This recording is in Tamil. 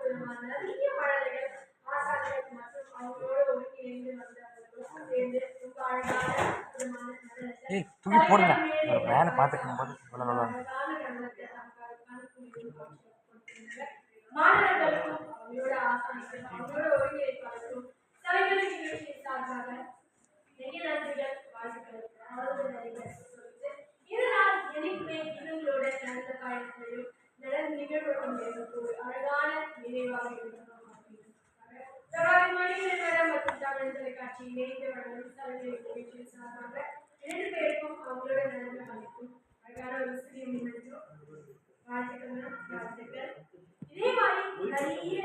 அற்புதமான நிறைய பாடல்கள் ஆசாரியர்கள் மற்றும் அவங்களோட ஒருங்கிணைந்து வந்தவர்களும் சேர்ந்து ரொம்ப அழகான அற்புதமான தூக்கி போடுங்க வேலை பார்த்துக்கும் போது மாணவர்களுக்கும் அவங்களோட ஆசாரிகளும் அவங்களோட ஒருங்கிணைப்பாளர்களும் கலைகள் நிகழ்ச்சி சார்பாக நிறைய நன்றிகள் வாழ்த்துக்கள் இதனால் எனக்குமே இவங்களோட நடந்த பயணத்திலையும் நடந்த நிகழ்வுகளும் எனக்கு ஒரு அழகான நினைவாக இருக்கணும் மணிநேரம் மற்றும் தமிழ் தொலைக்காட்சி இணைந்து வழங்கும் கலைகள் நிகழ்ச்சி சார்பாக 2 பேருக்கும் அவங்களோட நடந்த பயணக்கும் அழகான ஒரு சிறிய நிகழ்ச்சியும் வாழ்த்துக்கள். இதே மாதிரி நிறைய